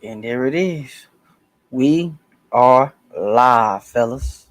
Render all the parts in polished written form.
And there it is. We are live, fellas.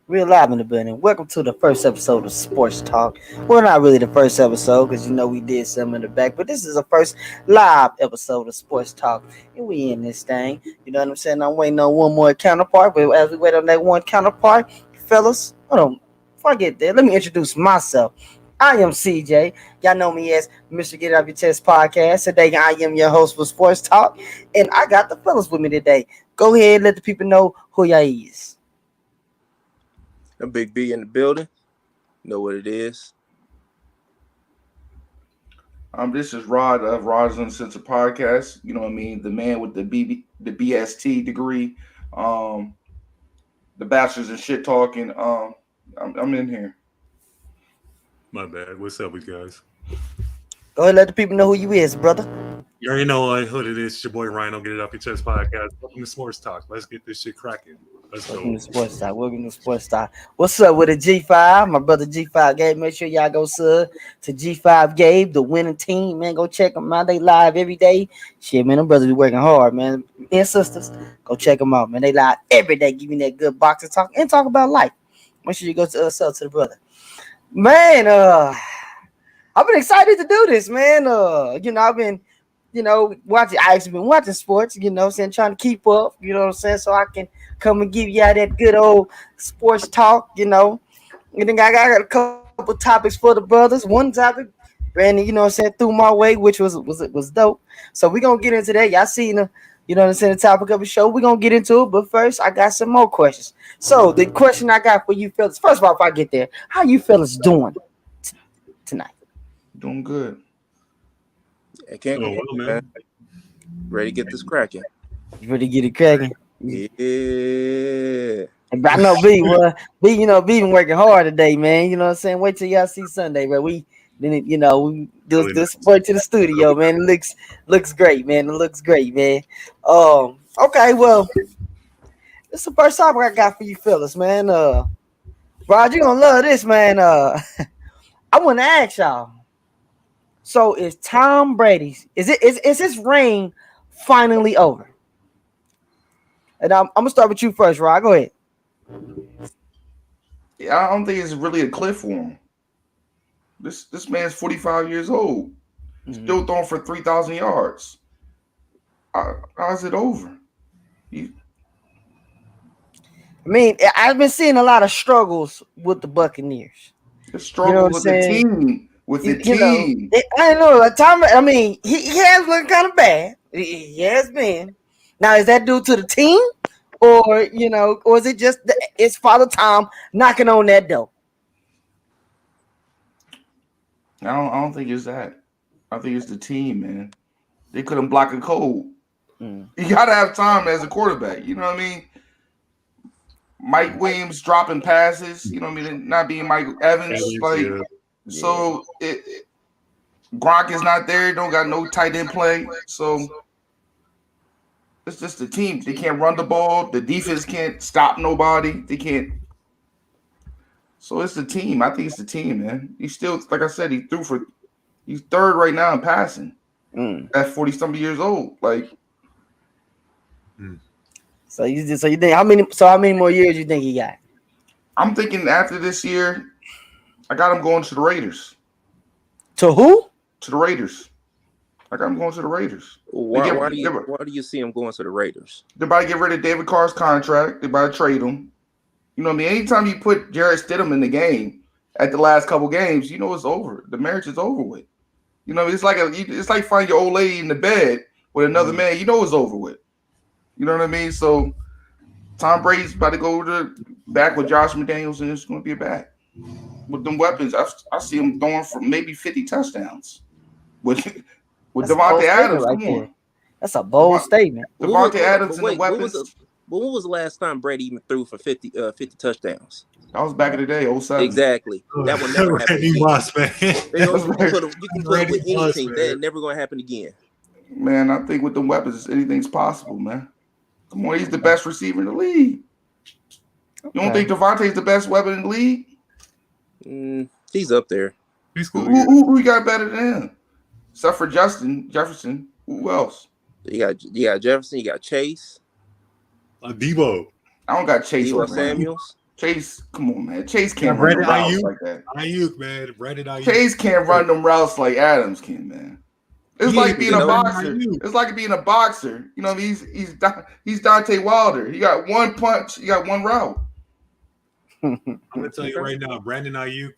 We're live in the building. Welcome to the first episode of Sports Talk. Well, not really the first episode because we did some in the back, but this is the first live episode of Sports Talk. And we in this thing. You know what I'm saying? I'm waiting on one more counterpart, but as we wait on that one counterpart, fellas, hold on. Before I get there, let me introduce myself. I am CJ. Y'all know me as Mr. Get It Off Your Chest podcast. Today, I am your host for Sports Talk, and I got the fellas with me today. Go ahead, let the people know who y'all is. A big B in the building. Know what it is. This is Rod of Rod's Uncensored Podcast. You know what I mean? The man with the BST degree, the bachelor's in shit talking. I'm in here. My bad. What's up with you guys? Go ahead, let the people know who you is, brother. You already know what it is. It's your boy Rhino. Get It Off Your Chest podcast. Welcome to Sports Talk. Let's get this shit cracking. Let's go. Welcome to Sports Talk. Welcome to Sports Talk. What's up with the G5? My brother G5 Gabe. Make sure y'all go sub to G5 Gabe, the winning team. Man, go check them out. They live every day. Shit, man, them brothers be working hard, man. And sisters, go check them out, man. They live every day, giving that good boxing talk and talk about life. Make sure you go to sub to the brother. Man, I've been excited to do this, man. I've been watching. I actually been watching sports, saying trying to keep up, so I can come and give y'all that good old sports talk, And then I got a couple topics for the brothers. One topic, Brandon, threw my way, which was dope. So we're gonna get into that. Y'all seen the topic of the show. We're gonna get into it, but first I got some more questions. So the question I got for you fellas, first of all, if I get there, how you fellas doing tonight? Doing good. I can't go, man. Ready to get this cracking. You ready to get it cracking? Yeah. I know B, B been working hard today, man. You know what I'm saying? Wait till y'all see Sunday, bro. We do this wait to the studio, man. It looks great, man. It looks great, man. Okay, well, this is the first topic I got for you fellas, man. Rod, you gonna love this, man. I wanna ask y'all. So is Tom Brady's is his reign finally over? And I'm gonna start with you first, Rod. Go ahead. Yeah, I don't think it's really a cliff for him. This man's 45 years old. Still throwing for 3,000 yards. How's it over? I've been seeing a lot of struggles with the Buccaneers. The struggle with the team. With the team. I know. Like Tom, he has looked kind of bad. He has been. Now, is that due to the team? Or is it just it's Father Tom knocking on that door? I don't think it's that. I think it's the team, man. They couldn't block a cold. You gotta have time as a quarterback. You know what I mean? Mike Williams dropping passes. You know what I mean? Not being Mike Evans. So Gronk is not there. Don't got no tight end play. So it's just the team. They can't run the ball. The defense can't stop nobody. They can't. So it's the team. I think it's the team, man. He's still, like I said, he's third right now in passing at 40-something years old. Like, so you think how many more years you think he got? I'm thinking after this year, I got him going to the Raiders. To who? To the Raiders. I got him going to the Raiders. Why do you see him going to the Raiders? They're about to get rid of David Carr's contract. They're about to trade him. You know what I mean? Anytime you put Jarrett Stidham in the game at the last couple games, it's over. The marriage is over with. It's like finding your old lady in the bed with another man. It's over with. You know what I mean? So Tom Brady's about to go back with Josh McDaniels, and it's going to be a back. With them weapons, I see him throwing for maybe 50 touchdowns. With Devontae Adams, come on. That's a bold statement. Devontae Adams and the weapons. When was the last time Brady even threw for 50 touchdowns? That was back in the day, 07. Exactly. That would never happen again. You can put it with anything. That's never going to happen again. Man, I think with the weapons, anything's possible, man. Come on, he's the best receiver in the league. You don't think Devontae's the best weapon in the league? He's up there. He's cool. Who got better than him? Except for Justin Jefferson. Who else? You got Jefferson. You got Chase. Debo. I don't got Chase Debo over him. Samuels. Chase, come on, man. Chase can't run them routes like that. Ayuk, man. Brandon Ayuk. Chase can't run them routes like Adams can, man. It's like being a boxer. It's like being a boxer. You know, he's Deontay Wilder. He got one punch. He got one route. I'm gonna tell you right now, Brandon Ayuk,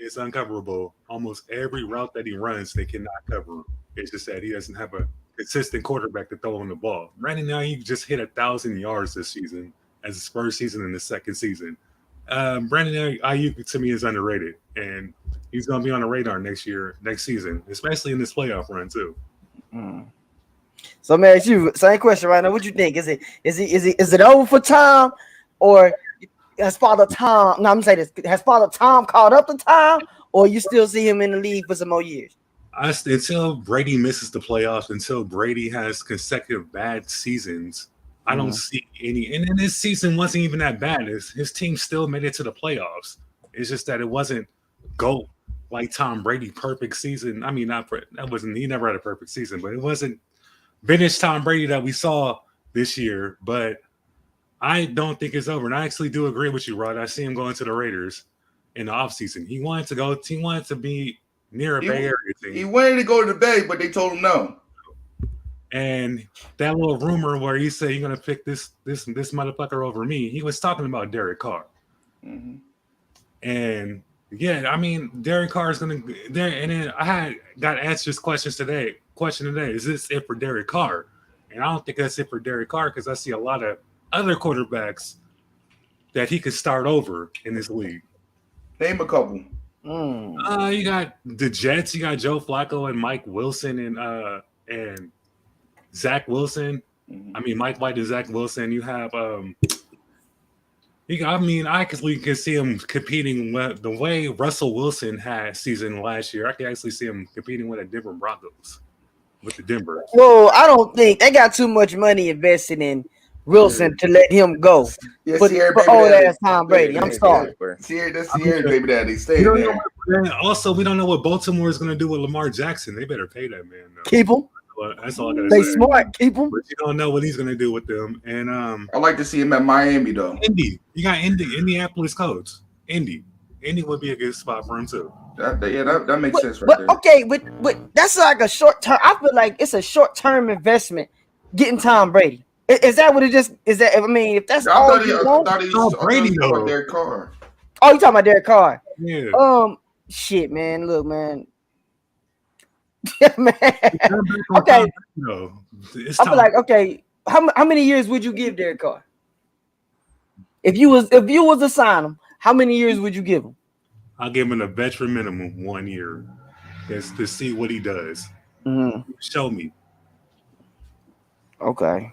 it's uncoverable. Almost every route that he runs, they cannot cover. It's just that he doesn't have a consistent quarterback to throw him the ball. Brandon Ayuk just hit 1,000 yards this season as his first season and his second season. Brandon Ayuk to me is underrated, and he's going to be on the radar next season, especially in this playoff run too. So, man, it's you. Same question right now. What you think? Is it over for Tom, or has Father Tom? No, I'm saying this. Has Father Tom caught up to Tom, or you still see him in the league for some more years? Until Brady misses the playoffs, until Brady has consecutive bad seasons, I don't see any. And this season wasn't even that bad. His team still made it to the playoffs. It's just that it wasn't GOAT like Tom Brady perfect season. I mean, he never had a perfect season, but it wasn't vintage Tom Brady that we saw this year. But I don't think it's over. And I actually do agree with you, Rod. I see him going to the Raiders in the offseason. He wanted to be near a Bay Area team. He wanted to go to the Bay, but they told him no. And that little rumor where he said you're gonna pick this motherfucker over me, he was talking about Derek Carr. Mm-hmm. And yeah, I mean Derek Carr is gonna there. And then I got asked this question today. Is this it for Derek Carr? And I don't think that's it for Derek Carr because I see a lot of other quarterbacks that he could start over in this league. Name a couple. You got the Jets. You got Joe Flacco and Mike Wilson and Zach Wilson. I mean, Mike White and Zach Wilson. You have I can see him competing with the way Russell Wilson had season last year. I can actually see him competing with the Denver Broncos, with the Denver. Well, I don't think they got too much money invested in Wilson to let him go. Yeah, for old ass Tom Brady. I'm sorry. That's Sierra baby daddy. Stay there. Also, we don't know what Baltimore is going to do with Lamar Jackson. They better pay that man. Though. Keep him. That's all I gotta say. They smart. Keep him. But you don't know what he's going to do with them. And I like to see him at Miami though. Indy. You got Indianapolis Colts. Indy would be a good spot for him too. That makes sense right there. Okay, but that's like a short term. I feel like it's a short term investment getting Tom Brady. Is that what it just is? That I mean, if that's all you want, Brady though. Derek Carr. Oh, you talking about Derek Carr? Yeah. Shit, man. Look, man. Yeah, man. Okay. No, I feel like okay. How many years would you give Derek Carr? If you was to sign him, how many years would you give him? I'll give him a veteran minimum 1 year, just to see what he does. Show me. Okay.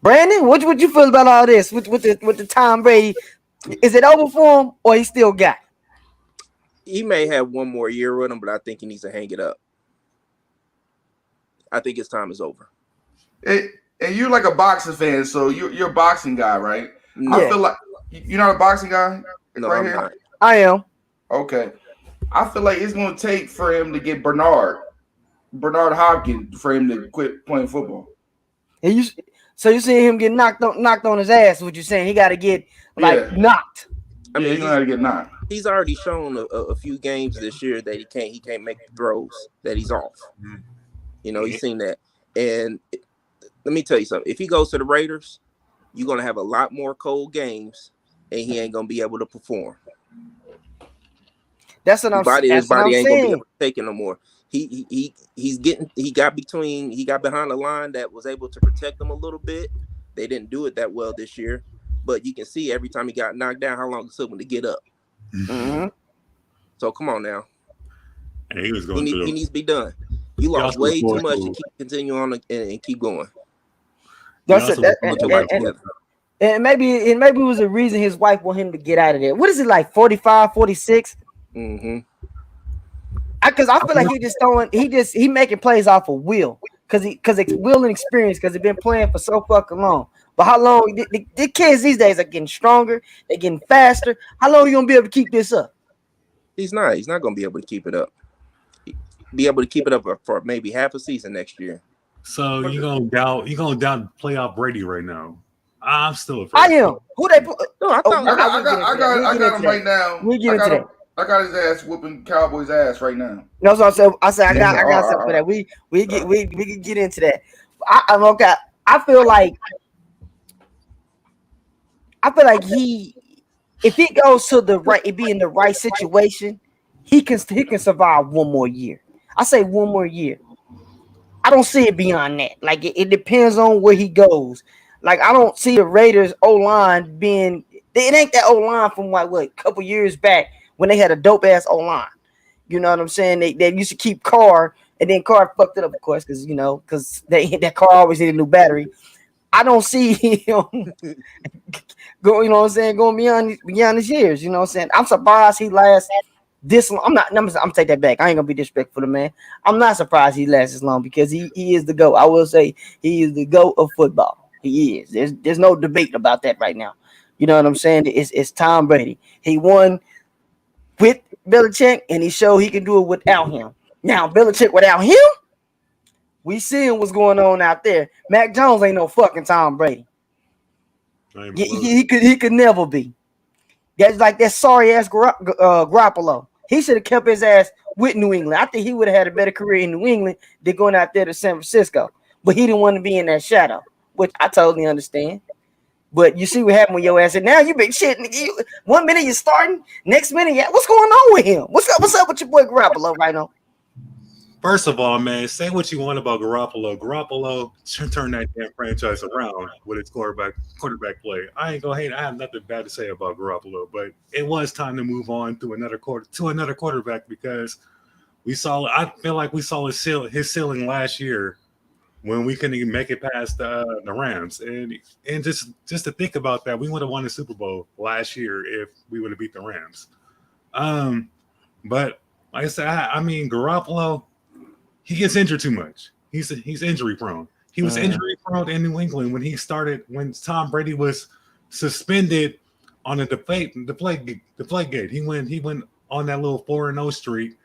Brandon, what you feel about all this with the Tom Brady? Is it over for him, or he still got it? He may have one more year with him, but I think he needs to hang it up. I think his time is over. And you're like a boxing fan, so you're a boxing guy, right? Yeah. I feel like you're not a boxing guy. No, right I'm here? not. I am. Okay. I feel like it's going to take for him to get Bernard Hopkins for him to quit playing football. So you see him get knocked on his ass? What you saying? He got to get knocked. I mean, he's going to get knocked. He's already shown a few games this year that he can't make the throws, that he's off. You know, he's seen that. And let me tell you something. If he goes to the Raiders, you're going to have a lot more cold games, and he ain't going to be able to perform. That's what I'm saying. His body ain't going to be able to take it no more. He got behind the line that was able to protect him a little bit. They didn't do it that well this year, but you can see every time he got knocked down how long it took him to get up. So come on now. And he needs to be done. You lost way too much to keep continuing on and keep going. And maybe it was a reason his wife wanted him to get out of there. What is it like 45, 46? Because I feel like he making plays off of will because it's will and experience because he's been playing for so fucking long. But how long the kids these days are getting stronger, they're getting faster. How long are you gonna be able to keep this up? He's not gonna be able to keep it up. Be able to keep it up for maybe half a season next year. So you gonna doubt playoff Brady right now? I'm still afraid. I am. Who they put? No, I thought I got him right now. We get into that. I got his ass whooping Cowboys ass right now. No, so I said I got something for that. We can get into that. I'm okay. I feel like he, if he goes to the right, it be in the right situation, he can survive one more year. I say one more year. I don't see it beyond that. Like it depends on where he goes. Like I don't see the Raiders O line being. It ain't that O line from what a couple years back when they had a dope ass O line. You know what I'm saying? They used to keep Carr, and then Carr fucked it up, of course, because that Carr always needed a new battery. I don't see him going. You know what I'm saying? Going beyond his years. You know what I'm saying? I'm surprised he lasts this long. I'm take that back. I ain't gonna be disrespectful to the man. I'm not surprised he lasts this long because he is the GOAT. I will say he is the GOAT of football. He is. There's no debate about that right now. You know what I'm saying? It's Tom Brady. He won with Belichick, and he showed he can do it without him. Now, Belichick without him, we seeing what's going on out there. Mac Jones ain't no fucking Tom Brady. He could never be. That's like that sorry ass Garoppolo. He should have kept his ass with New England. I think he would have had a better career in New England than going out there to San Francisco. But he didn't want to be in that shadow, which I totally understand. But you see what happened with your ass, and now you been shit. One minute you're starting, next minute, what's going on with him? What's up with your boy Garoppolo right now? First of all, man, say what you want about Garoppolo. Garoppolo turned that damn franchise around with its quarterback play. I ain't gonna hate. I have nothing bad to say about Garoppolo, but it was time to move on to another quarterback because I feel like we saw his ceiling last year when we couldn't even make it past the Rams. And just to think about that, we would have won the Super Bowl last year if we would have beat the Rams. But like I said, I mean, Garoppolo, he gets injured too much. He's injury prone. He was injury prone in New England when Tom Brady was suspended on the deflate gate. He went on that little 4-0 streak,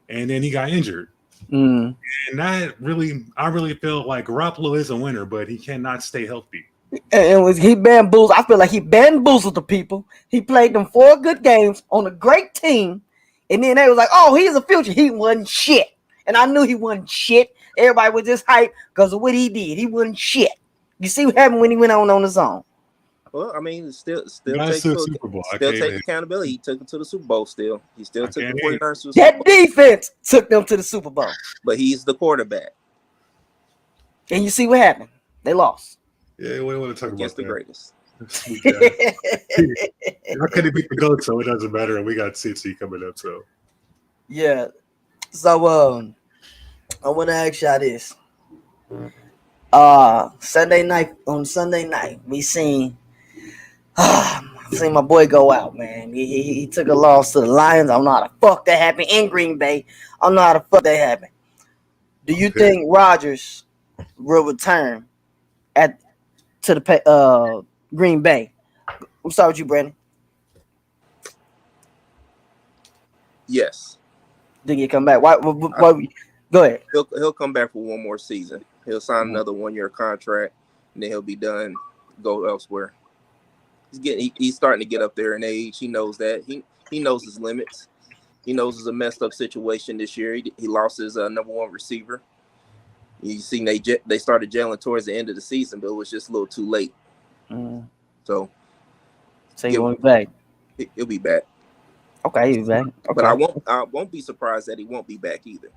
and then he got injured. And I really feel like Garoppolo is a winner, but he cannot stay healthy. And he bamboozled. I feel like he bamboozled the people. He played them 4 good games on a great team, and then they was like, "Oh, he's a future." He wasn't shit, and I knew he wasn't shit. Everybody was just hyped because of what he did. He wasn't shit. You see what happened when he went on his own. Well, I mean, still take accountability. He took him to the Super Bowl. Still, he still took the 49ers to the Super Bowl. That defense took them to the Super Bowl. But he's the quarterback. And you see what happened? They lost. Yeah, we don't want to talk against about the greatest. I couldn't beat the GOAT, so it doesn't matter. We got CC coming up, so yeah. So I want to ask y'all this. Sunday night, we seen my boy go out, man. He took a loss to the Lions. I don't know how the fuck that happened in Green Bay. I don't know how the fuck that happened. Do you think Rodgers will return to the Green Bay? I'm sorry with you, Brandon. Yes. Think he come back? Why go ahead. He'll come back for one more season. He'll sign another 1-year contract, and then he'll be done. Go elsewhere. He's starting to get up there in age. He knows that. He knows his limits. He knows it's a messed up situation this year. He lost his number 1 receiver. You see, they started gelling towards the end of the season, but it was just a little too late. So he won't be back. He'll be back. Okay, he'll be back. Okay. But I won't be surprised that he won't be back either.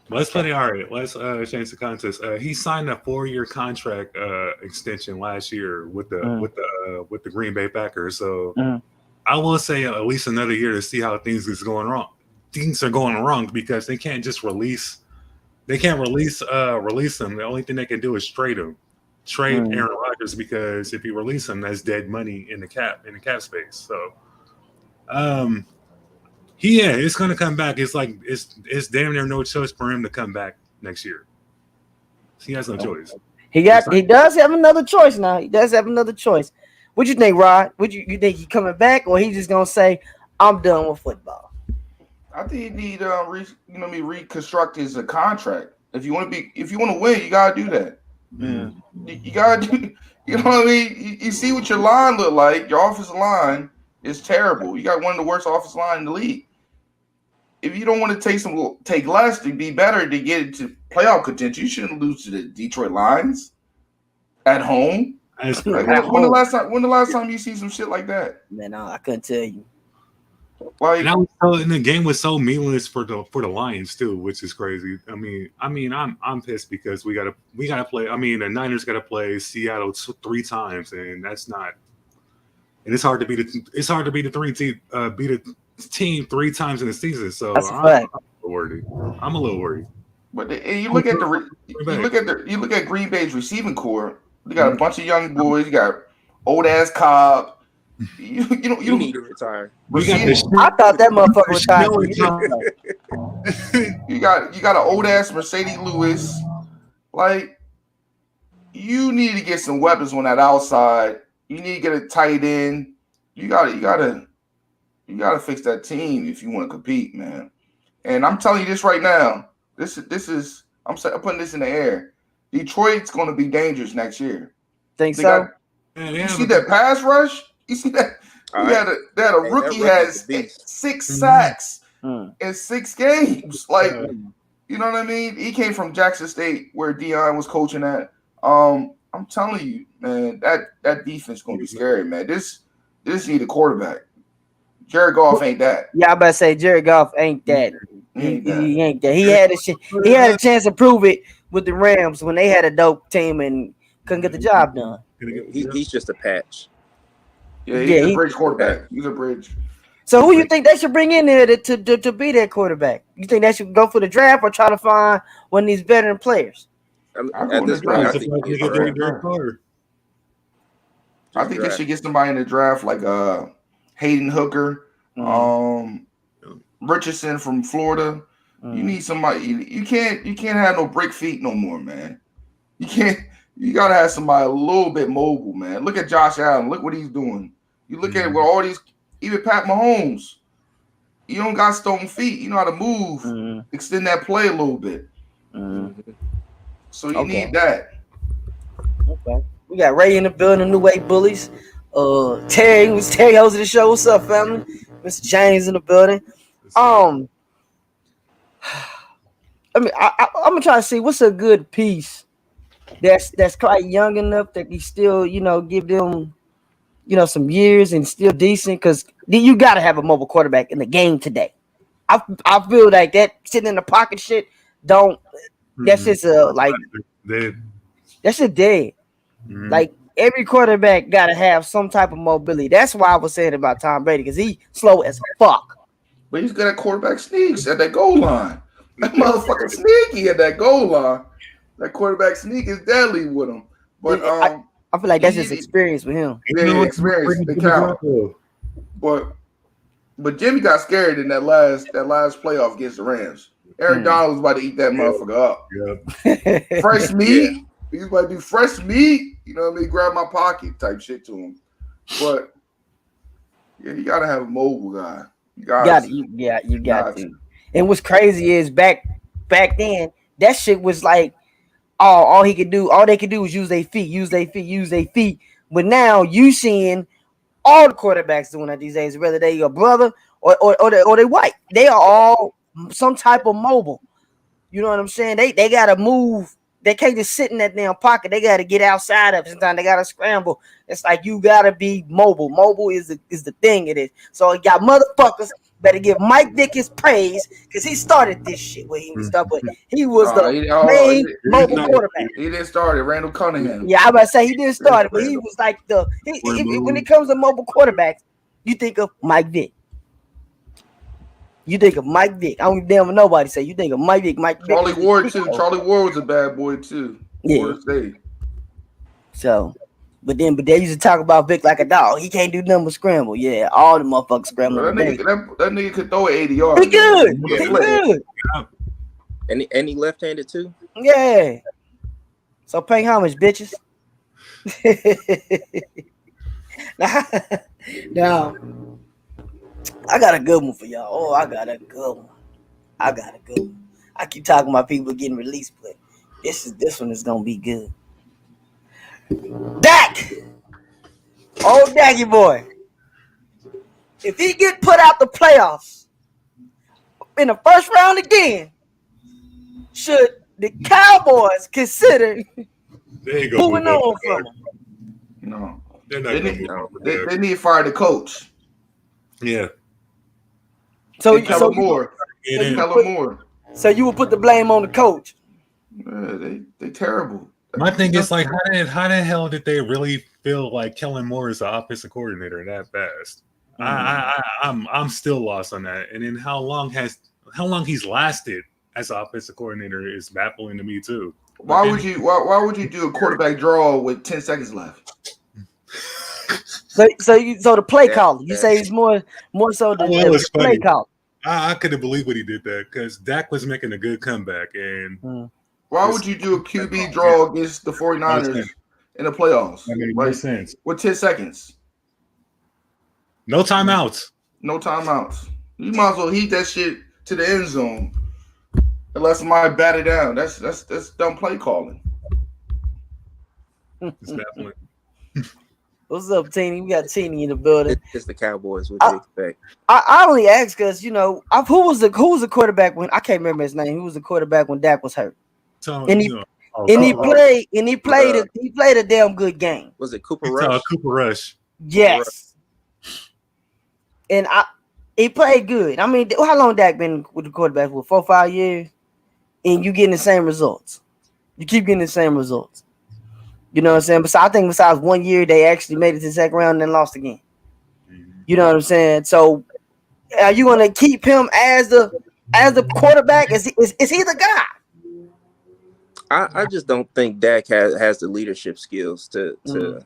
Let's play. All right, let's change the contest. He signed a 4-year contract extension last year with the Green Bay Packers. So I will say at least another year to see how things is going wrong. Things are going wrong because they can't just release. They can't release them. The only thing they can do is trade him, Aaron Rodgers, because if you release him, that's dead money in the cap space. So, it's going to come back. It's like it's damn near no choice for him to come back next year. He has no choice. He does have another choice now. He does have another choice. What you think, Rod? You think he coming back, or he just gonna say, "I'm done with football"? I think he need reconstruct his contract. If you want to win, you gotta do that. Mm. You gotta do. You know what I mean? You see what your line look like. Your offensive line is terrible. You got one of the worst offensive line in the league. If you don't want to take less to be better to get into playoff contention, you shouldn't lose to the Detroit Lions at home. That's Like, crazy. when the last time you see some shit like that? Man, I couldn't tell you. Like, And the game was so meaningless for the Lions too, which is crazy. I mean, I'm pissed because we gotta play. I mean, the Niners gotta play Seattle 3 times, and that's not. And it's hard to beat a team 3 times in the season. So That's a fact. I'm a little worried. but you look at Green Bay's receiving core. They got a bunch of young boys. You got old ass Cobb. You need to retire. We got I thought that motherfucker retired. You got an old ass Mercedes Lewis. Like, you need to get some weapons on that outside. You need to get a tight end. You gotta fix that team if you want to compete, man. And I'm telling you this right now. This is I'm putting this in the air. Detroit's going to be dangerous next year. Think so? You see that pass rush? You see that? They had a rookie has 6 sacks in 6 games. Like, you know what I mean? He came from Jackson State where Deion was coaching at. I'm telling you, man, that defense is gonna be scary, man. This need a quarterback. Jared Goff ain't that. Yeah, I about to say Jared Goff ain't that. He ain't that. He had a chance to prove it with the Rams when they had a dope team and couldn't get the job done. He's just a patch. Yeah, he's a bridge quarterback. He's a bridge. So who you think they should bring in there to be their quarterback? You think they should go for the draft or try to find one of these veteran players? At this point, I think they should get somebody in the draft like Hayden Hooker, Richardson from Florida. You need somebody. You can't have no brick feet no more, man. You can't. You gotta have somebody a little bit mobile, man. Look at Josh Allen. Look what he's doing. You look at it with all these, even Pat Mahomes. You don't got stone feet. You know how to move, extend that play a little bit. So you need that. Okay. We got Ray in the building, New Wave Bullies. Terry host of the show. What's up, family? Mr. James in the building. I'm gonna try to see what's a good piece that's quite young enough that you still, give them, some years and still decent, because you gotta have a mobile quarterback in the game today. I feel like that sitting in the pocket shit that's just that's just dead. Like, every quarterback gotta have some type of mobility. That's why I was saying about Tom Brady, because he's slow as fuck. But he's got a quarterback sneaks at that goal line. That motherfucker sneaky at that goal line. That quarterback sneak is deadly with him. But I feel like that's just experience with him. Yeah, experience. They count. But Jimmy got scared in that last playoff against the Rams. Aaron Donald was about to eat that motherfucker up. Fresh meat. Yeah. He was about to do fresh meat. You know what I mean? Grab my pocket type shit to him. But yeah, you gotta have a mobile guy. You got to. And what's crazy is back then, that shit was like all they could do was use their feet. But now you seeing all the quarterbacks doing that these days, whether they your brother or they white. They are all some type of mobile. You know what I'm saying? They gotta move. They can't just sit in that damn pocket. They gotta get outside of it. Sometimes they gotta scramble. It's like you gotta be mobile. Mobile is the thing it is. So y'all motherfuckers better give Mike Vick his praise, because he started this shit where he was stuck with. He was the main mobile quarterback. He didn't start it. Randall Cunningham. Yeah, I was about to say he didn't start it, but he was like when it comes to mobile quarterbacks, you think of Mike Vick. You think of Mike Vick. I don't damn what nobody say. You think of Mike Vick. Charlie Ward too. Charlie Ward was a bad boy too. Yeah. So, but they used to talk about Vick like a dog. He can't do nothing but scramble. Yeah, all the motherfuckers scramble. That nigga could throw it 80 yards. He good. He good. And he left-handed too. Yeah. So pay homage, bitches. Now, I got a good one for y'all. Oh, I got a good one. I I keep talking about people getting released, but this one is gonna be good. Dak, old Daggy boy. If he get put out the playoffs in the first round again, should the Cowboys consider They ain't gonna moving move up. on from him? No, They're not they gonna need, move up. they need to fire the coach. Yeah. So And Kellen Moore. It is. Kellen Moore. So you would put the blame on the coach. Yeah, they terrible. My thing is like, how the hell did they really feel like Kellen Moore is the offensive coordinator that fast? I'm still lost on that. And then how long he's lasted as offensive coordinator is baffling to me too. Why would you do a quarterback draw with 10 seconds left? So the play caller. You say it's more so the play caller. I couldn't believe when he did that because Dak was making a good comeback. And why would you do a QB draw against the 49ers in the playoffs? That made no sense. With 10 seconds. No timeouts. No timeouts. You might as well heat that shit to the end zone. Unless somebody bat it down. That's dumb play calling. It's definitely. What's up, Teeny? We got Teeny in the building. It's the Cowboys. What you expect? I only ask because who was the quarterback when I can't remember his name. Who was the quarterback when Dak was hurt? He played a damn good game. Was it Cooper Rush? Cooper Rush. Yes. And he played good. I mean, how long Dak been with the quarterback for? 4 or 5 years, and you getting the same results. You keep getting the same results. You know what I'm saying? But I think besides 1 year, they actually made it to the second round and then lost again. You know what I'm saying? So, are you gonna keep him as the quarterback? Is he the guy? I just don't think Dak has the leadership skills to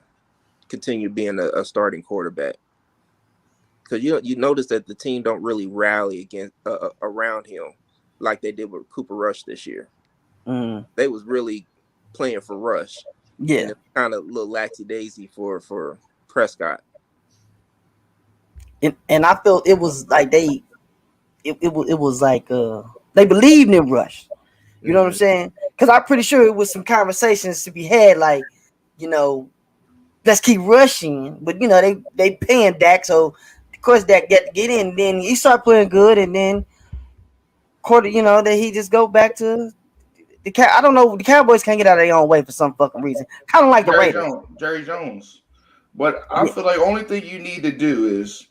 continue being a starting quarterback. Because you notice that the team don't really rally against around him like they did with Cooper Rush this year. They was really playing for Rush. Yeah, and kind of a little laxy daisy for Prescott. And I felt it was like it was like they believed in Rush. You know what I'm saying? Because I'm pretty sure it was some conversations to be had, like, let's keep rushing. But they paying Dak, so of course Dak get in. Then he start playing good, and then that he just go back to. I don't know. The Cowboys can't get out of their own way for some fucking reason. Kind of like the Raiders. Jerry Jones. But I feel like the only thing you need to do is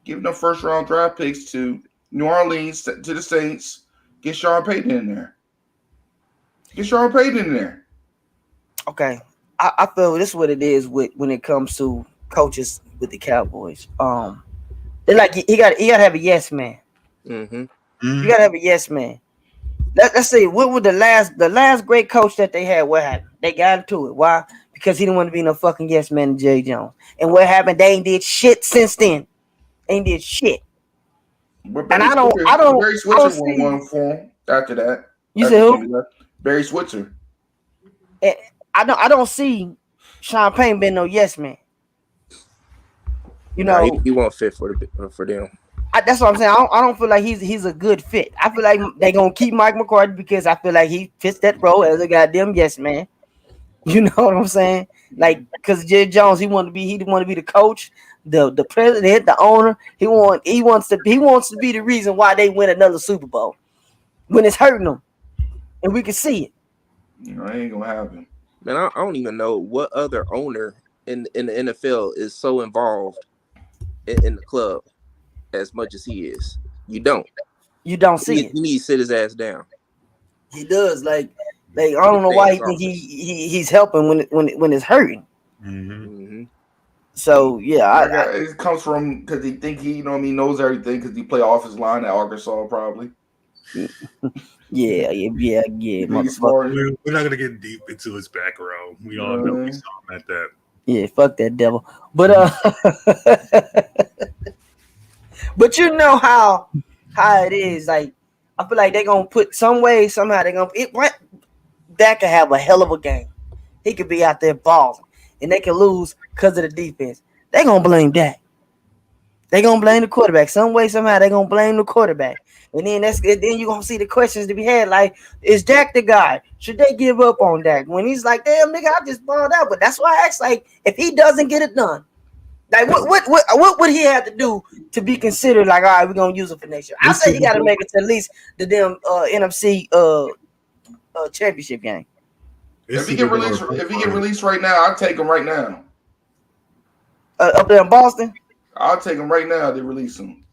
give them first round draft picks to New Orleans, to the Saints. Get Sean Payton in there. Okay. I feel this is what it is when it comes to coaches with the Cowboys. They're like he got to have a yes man. You got to have a yes man. Let's see, what was the last great coach that they had? What happened? They got into it. Why? Because he didn't want to be no fucking yes man to Jerry Jones. And what happened? They ain't did shit since then. Ain't did shit. But Barry Switzer won one for him after that. You said who? Barry Switzer. I don't see Sean Payton being no yes man. He won't fit for them. That's what I'm saying. I don't feel like he's a good fit. I feel like they're gonna keep Mike McCarthy because I feel like he fits that role as a goddamn yes man. You know what I'm saying? Like, because Jerry Jones, he want to be the coach, the president, the owner. He wants to be the reason why they win another Super Bowl when it's hurting them, and we can see it. It ain't gonna happen. Man, I don't even know what other owner in the NFL is so involved in the club as much as he is. You don't see it. You need to sit his ass down. He does. Like I don't know why he think he's helping when it's hurting. So yeah, it comes from because he think he knows everything because he play offensive line at Arkansas probably. Yeah. We're not gonna get deep into his background. We all know we saw him at that. Yeah, fuck that devil. But but you know how it is. Like, I feel like they're gonna put some way, somehow they're gonna Dak could have a hell of a game. He could be out there balling, and they can lose because of the defense. They're gonna blame Dak. They're gonna blame the quarterback. Some way, somehow they're gonna blame the quarterback. And then you gonna see the questions to be had. Like, is Dak the guy? Should they give up on Dak? When he's like, damn nigga, I just balled out. But that's why I asked, like, if he doesn't get it done, like what would he have to do to be considered like, all right, we're gonna use it for next year? I say he gotta make it to at least the damn NFC championship game. If he get released right now, I'll take him right now. Up there in Boston? I'll take him right now. They release him.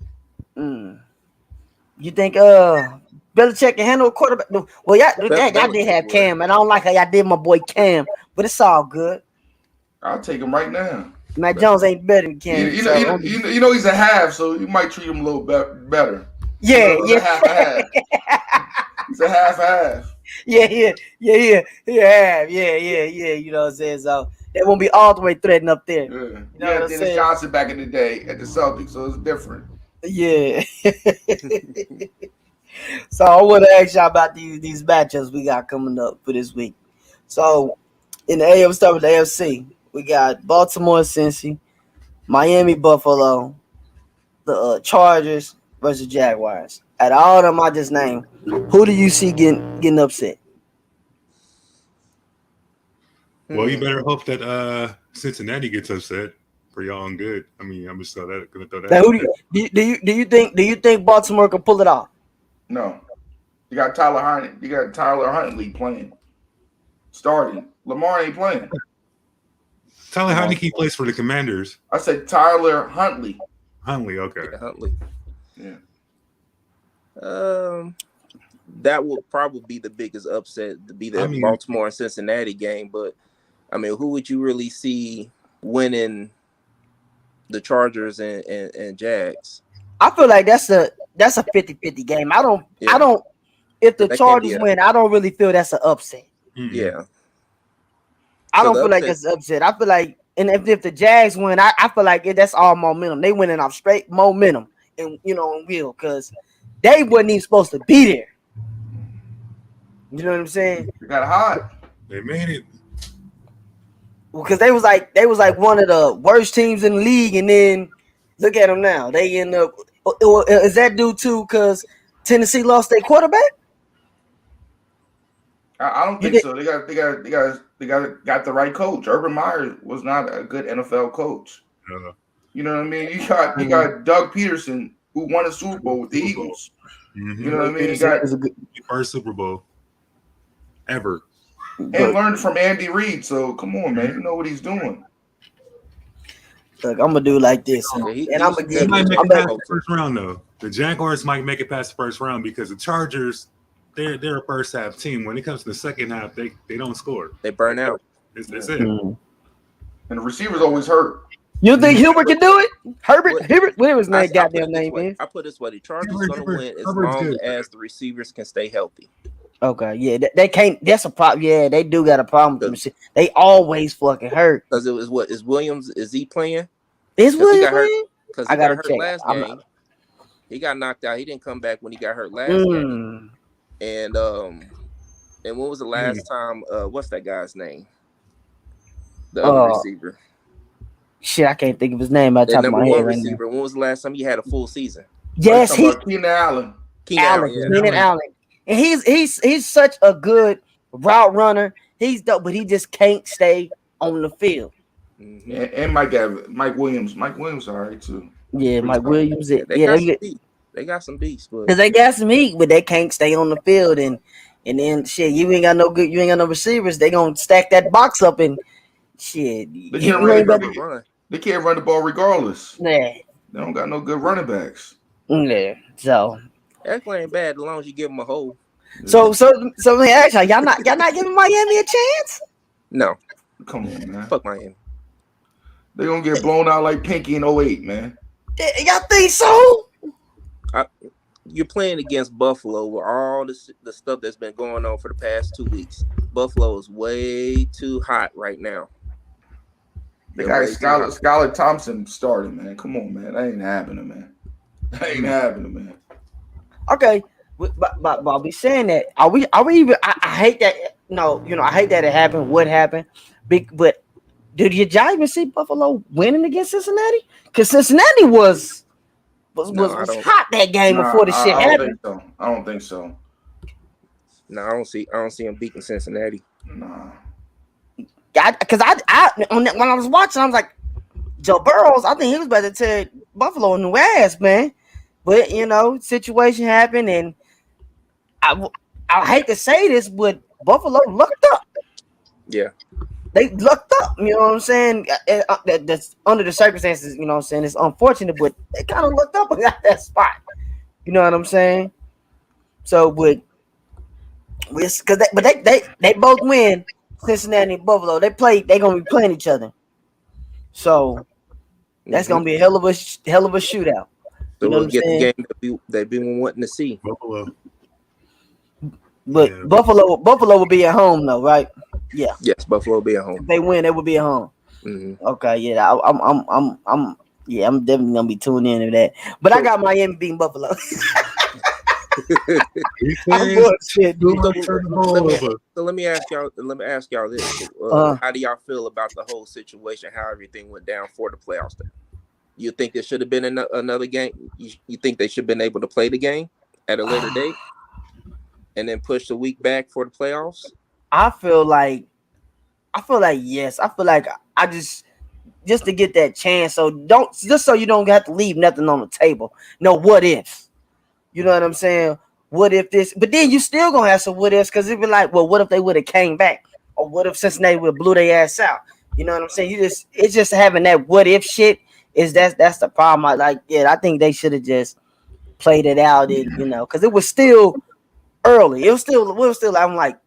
You think Belichick can handle a quarterback? Well, y'all did have Cam, and I don't like how y'all did my boy Cam, but it's all good. I'll take him right now. Matt Jones ain't better than Cam. You know he's a half, so you might treat him a little better. Yeah, yeah. Half. He's a half. Yeah. You know what I'm saying? So they won't be all the way threatening up there. Yeah. You know what I'm Dennis saying? Johnson back in the day at the Celtics, so it's different. Yeah. So I want to ask y'all about these matchups we got coming up for this week. So in the AFC, start with the AFC. We got Baltimore, Cincy, Miami, Buffalo, the Chargers versus Jaguars. At all of them I just named, who do you see getting upset? Well, you better hope that Cincinnati gets upset for y'all own good. I mean, I'm just gonna throw that. Now, do you think Baltimore can pull it off? No. You got Tyler Huntley playing. Starting. Lamar ain't playing. Tyler Heineke plays for the Commanders. I said Tyler Huntley. Huntley, okay. Yeah, Huntley. Yeah. That will probably be the biggest upset to be the Baltimore and Cincinnati game. But I mean, who would you really see winning the Chargers and Jags? I feel like that's a 50-50 game. I don't if the Chargers win, I don't really feel that's an upset. Mm-hmm. Yeah. I don't feel like that's an upset. I feel like, and if the Jags win, I feel like that's all momentum. They winning off straight momentum and will, because they wasn't even supposed to be there. You know what I'm saying? They got hot. They made it. Because they was like one of the worst teams in the league, and then look at them now. They end up. Is that due to because Tennessee lost their quarterback? I don't think so. They got the right coach. Urban Meyer was not a good NFL coach. You know what I mean? You got Doug Peterson, who won a Super Bowl with the Eagles. Mm-hmm. You know what I mean? He got first Super Bowl ever. And learned from Andy Reid. So come on, man. You know what he's doing. Look, I'm gonna do like this, and I'm gonna give. Might make it past the first round though. The Jaguars might make it past the first round because the Chargers, they're a first half team. When it comes to the second half, they don't score. They burn out. That's it. And the receivers always hurt. You think Hubert can do it? Herbert, whatever his goddamn name is. I put it this way: the Chargers are gonna win as long as the receivers can stay healthy. Okay, yeah, they can't. That's a problem. Yeah, they do got a problem with them. They always fucking hurt. Because it was what is Williams? Is he playing? Is Williams playing? Because he got hurt last game. He got knocked out. He didn't come back when he got hurt last game. And when was the last time? What's that guy's name? The other receiver. Shit, I can't think of his name. At the top of my head right now. When was the last time he had a full season? Yes, Keenan Allen. Keenan Allen. And he's such a good route runner. He's dope, but he just can't stay on the field. Mm-hmm. And Mike Williams. Mike Williams all right too. Yeah, Mike Williams. They got some beats, because they got some heat, but they can't stay on the field. And then shit, you ain't got no receivers. They gonna stack that box up and shit. They can't run the ball regardless. Nah. They don't got no good running backs. Yeah. So that ain't bad as long as you give them a hole. So let me ask y'all not giving Miami a chance? No. Come on, man. Fuck Miami. They're gonna get blown out like Pinky in 08, man. Y'all think so? You're playing against Buffalo with all the stuff that's been going on for the past 2 weeks. Buffalo is way too hot right now. They got Skylar Thompson starting, man. Come on, man. That ain't happening, man. Okay, but I'll be saying that. Are we even? I hate that. No, I hate that it happened. What happened? But did y'all even see Buffalo winning against Cincinnati? Because Cincinnati was I don't. hot that game before the shit I don't happened. think so. I don't think so. No, I don't see him beating Cincinnati. Nah. Because when I was watching, I was like, Joe Burrows, I think he was about to tear Buffalo in the ass, man. But situation happened, and I hate to say this, but Buffalo lucked up. Yeah, they lucked up. You know what I'm saying? That's under the circumstances. You know what I'm saying? It's unfortunate, but they kind of lucked up and got that spot. You know what I'm saying? So, but they both win. Cincinnati and Buffalo. They gonna be playing each other. So that's gonna be a hell of a shootout. So we'll get the game that they've been wanting to see. Buffalo. But yeah. Buffalo will be at home though, right? Yeah. Yes, Buffalo will be at home. If they win, they will be at home. Mm-hmm. Okay, yeah. I'm definitely gonna be tuning into that. But I got Miami beating Buffalo. Bullshit, dude. So let me ask y'all this: how do y'all feel about the whole situation? How everything went down for the playoffs? You think there should have been another game? You think they should have been able to play the game at a later date, and then push the week back for the playoffs? I feel like yes. I feel like I just to get that chance. So you don't have to leave nothing on the table. No, what if? You know what I'm saying? What if this? But then you still gonna have some what ifs because it'd be like, well, what if they would have came back, or what if Cincinnati would have blew their ass out? You know what I'm saying? It's just having that what if shit. That's the problem. I think they should have just played it out, and because it was still early. It was still. I'm like,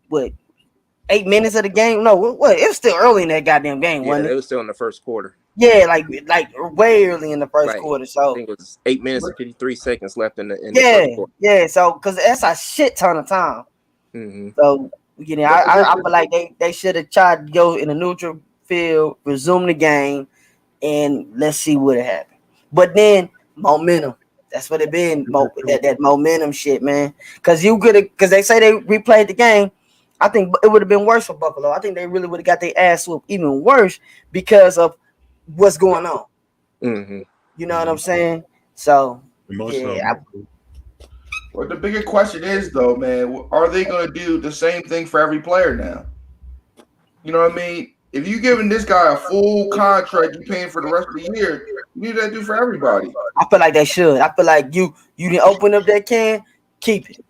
what? 8 minutes of the game? No, what? It was still early in that goddamn game, wasn't it? It was still in the first quarter. Yeah, like way early in the first quarter. So I think it was 8 minutes and 53 seconds left in the first quarter. Yeah. So because that's a shit ton of time. Mm-hmm. So I feel like they should have tried to go in a neutral field, resume the game, and let's see what happened. But then momentum. That's what it been. That momentum shit, man. Because they say they replayed the game. I think it would have been worse for Buffalo. I think they really would have got their ass whooped even worse because of what's going on. Mm-hmm. You know what I'm saying? So, Well, the bigger question is, though, man, are they going to do the same thing for every player now? You know what I mean? If you're giving this guy a full contract, you're paying for the rest of the year, you need to do for everybody. I feel like they should. I feel like you didn't open up that can, keep it.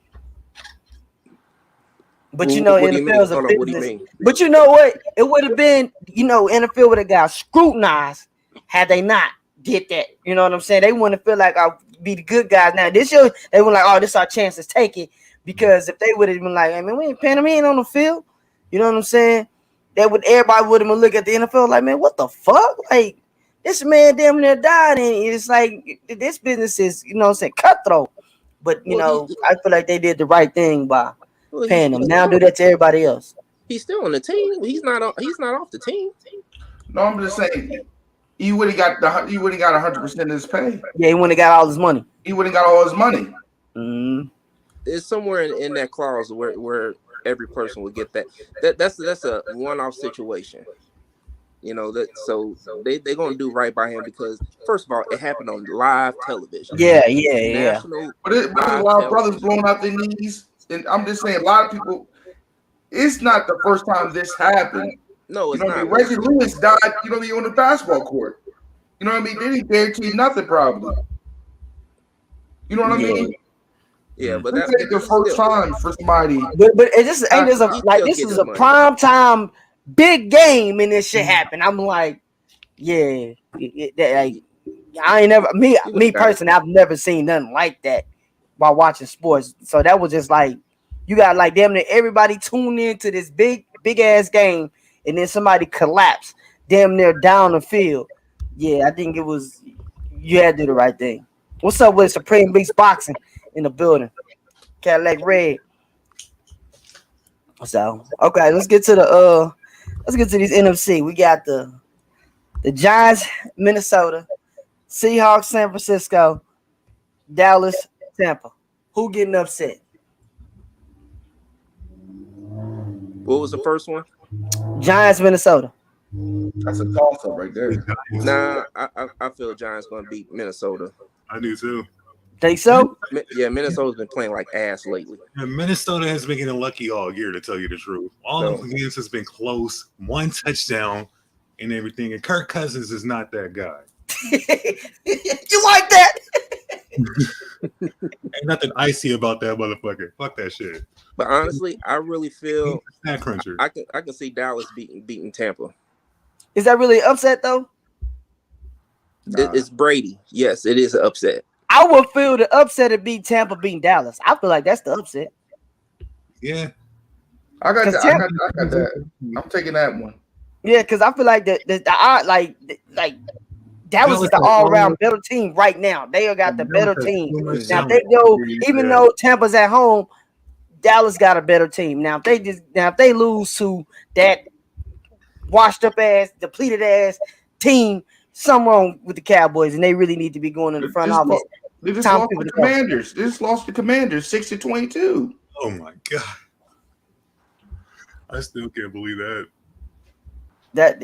But NFL is a business. But you know what? It would have been, NFL would have got scrutinized had they not did that. You know what I'm saying? They wouldn't feel like I'll be the good guys now. This year they were like, oh, this is our chance to take it. Because if they would have been like, hey, man, we ain't paying him, he ain't on the field. You know what I'm saying? Everybody would have been looking at the NFL like, man, what the fuck? Like, this man damn near died, and it's like this business is, cutthroat. But I feel like they did the right thing by paying him. Now do that to everybody else. He's still on the team. He's not off the team. No, I'm just saying he would have got 100% of his pay. Yeah, he wouldn't have got all his money. He wouldn't have got all his money. Mm-hmm. It's somewhere in that clause where every person would get that. That's a one-off situation. So they're gonna do right by him because first of all, it happened on live television. Yeah. But a lot of brothers blowing out their knees. And I'm just saying, a lot of people, it's not the first time this happened. No, it's not. Reggie Lewis died, on the basketball court. You know what I mean? They didn't guarantee nothing, probably. You know what I mean? Yeah, but that's the first time for somebody. But it just ain't this is a prime time big game and this shit happened. I'm like, yeah, I ain't never me personally, I've never seen nothing like that while watching sports. So that was just like you got like damn near everybody tuned into this big ass game, and then somebody collapsed damn near down the field. Yeah, I think it was you had to do the right thing. What's up with Supreme Beast Boxing in the building? Cadillac Red. So okay, let's get to these NFC. We got the Giants, Minnesota, Seahawks, San Francisco, Dallas, Tampa. Who getting upset? What was the first one? Giants, Minnesota. That's a toss-up right there. Nah, I feel Giants gonna beat Minnesota. I do too. Think so? Yeah, Minnesota's been playing like ass lately. And Minnesota has been getting lucky all year, to tell you the truth. All So- of the games has been close, one touchdown and everything. And Kirk Cousins is not that guy. You like that? Ain't nothing icy about that motherfucker. Fuck that shit. But honestly, I really feel Stat cruncher. I can see Dallas beating Tampa. Is that really an upset though? It's Brady. Yes, it is an upset. I would feel the upset to beat Tampa beating Dallas. I feel like that's the upset. Yeah. I got 'Cause that. I got that. I'm taking that one. Yeah, because I feel like the odd like Dallas is the all around better team right now. They got the better team. Now if they go, even though Tampa's at home, Dallas got a better team. Now if they lose to that washed up ass, depleted ass team, something wrong with the Cowboys, and they really need to be going in the front office. They just lost the Commanders. They just lost the Commanders 60-22. Oh my god. I still can't believe that. That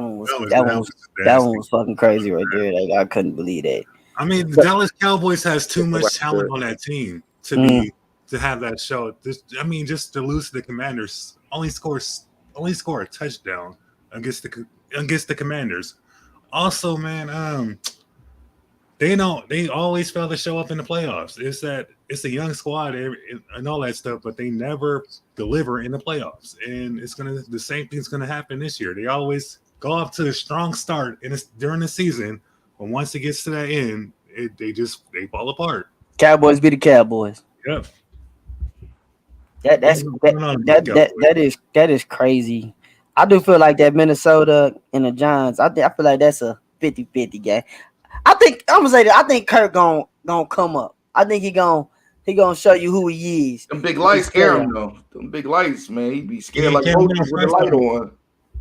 one was fucking crazy right there. Like, I couldn't believe that. I mean, the Dallas Cowboys has too much talent on that team to have that show. Just to lose to the Commanders, only score a touchdown against the Commanders. Also, man, they always fail to show up in the playoffs. It's a young squad and all that stuff, but they never deliver in the playoffs. And the same thing's gonna happen this year. They always go off to a strong start during the season, but once it gets to that end, they fall apart. Cowboys be the Cowboys. Yep. That is crazy. I do feel like that Minnesota and the Giants. I feel like that's a 50-50 game. I'm gonna say that. I think Kirk gonna come up. I think he gonna show you who he is. Them big lights scare him though. Them big lights, man. He be scared like roaches with the light on.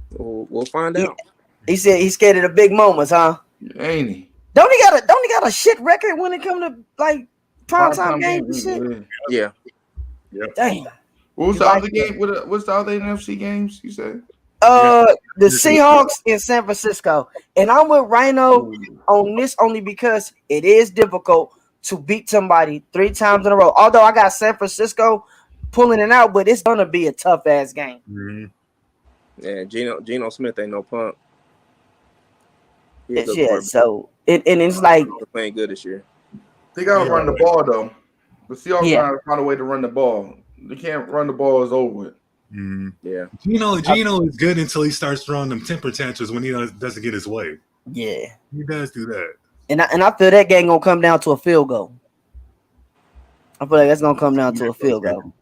We'll find out. He said he's scared of the big moments, huh? Ain't he? Don't he got a shit record when it comes to like primetime games and shit? Yeah. Damn. What was the other game? What's the other NFC games you said? The Seahawks in San Francisco, and I'm with Rhino on this only because it is difficult to beat somebody 3 times in a row. Although I got San Francisco pulling it out, but it's gonna be a tough ass game. Mm-hmm. Yeah, Geno Smith ain't no punk. So it's like they're playing good this year. They gotta run the ball though. The Seahawks gotta find a way to run the ball. They can't run the ball. It's over with. Mm-hmm. Yeah, Geno is good until he starts throwing them temper tantrums when he doesn't get his way. Yeah, he does do that. And I feel that game gonna come down to a field goal. I feel like that's gonna come down to a field goal.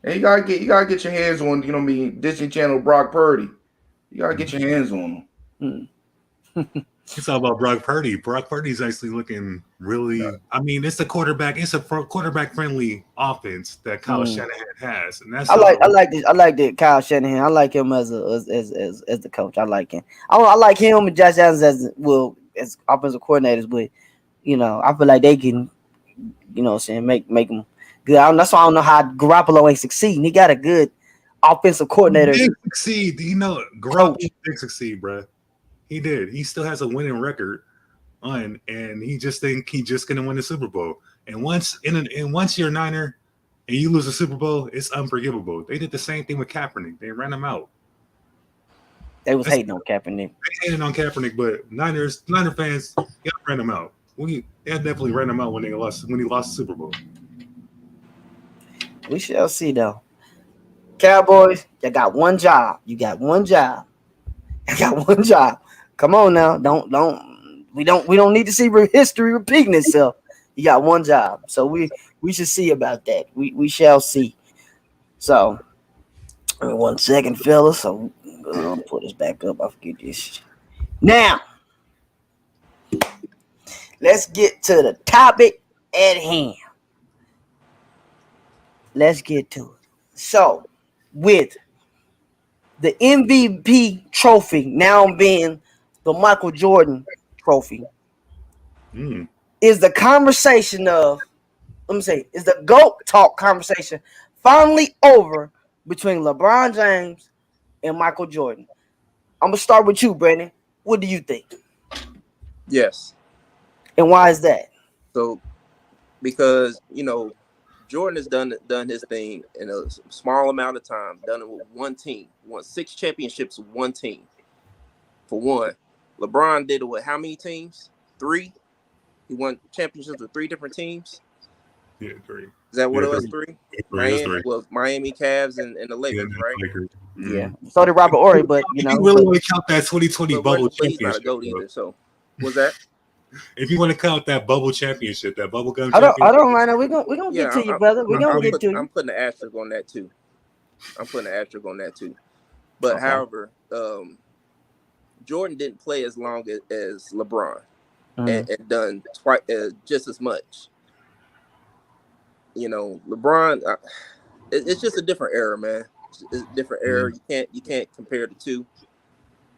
And you gotta get your hands on, you know what I mean, Disney Channel Brock Purdy. You gotta get your hands on him. It's all about Brock Purdy. Brock Purdy's actually looking really. I mean, it's a quarterback friendly offense that Kyle Shanahan has, and that's. I like the Kyle Shanahan. I like him as the coach. I like him. I like him and Josh Allen as offensive coordinators, but I feel like they can, make them good. That's why I don't know how Garoppolo ain't succeeding. He got a good offensive coordinator. He did succeed. Garoppolo did succeed, bro. He did. He still has a winning record and he just think he just gonna win the Super Bowl. And once you're a Niner and you lose the Super Bowl, it's unforgivable. They did the same thing with Kaepernick. They ran him out. They was hating on Kaepernick. They hated on Kaepernick, but Niner fans, ran him out. They definitely ran him out when he lost the Super Bowl. We shall see though. Cowboys, you got one job. You got one job. Come on now. We don't need to see history repeating itself. You got one job. So we should see about that. We shall see. So 1 second, fellas. So I'll put this back up. I forget this. Now let's get to the topic at hand. Let's get to it. So with the MVP trophy now being the Michael Jordan trophy, is the conversation is the GOAT talk conversation finally over between LeBron James and Michael Jordan? I'm going to start with you, Brandon. What do you think? Yes. And why is that? So because Jordan has done his thing in a small amount of time, done it with one team, won 6 championships with one team. For one, LeBron did it with how many teams? 3. He won championships with 3 different teams. Yeah, 3. Is that what Yeah, it was? 3. 3? That's Miami, 3. well, Miami Cavs and the Yeah, Lakers, right? Lakers. Yeah. So did Robert Ory, but If you really but, want to count that 2020 bubble But he's not a championship, GOAT either. So, was that? if you want to count that bubble championship, that bubble gum I championship, don't mind. We're gonna get to you, brother. We're gonna get to you. I'm putting an asterisk on that too. But Okay. however, Jordan didn't play as long as LeBron and done twice just as much. LeBron, it's just a different era, man. It's a different era. You can't compare the two.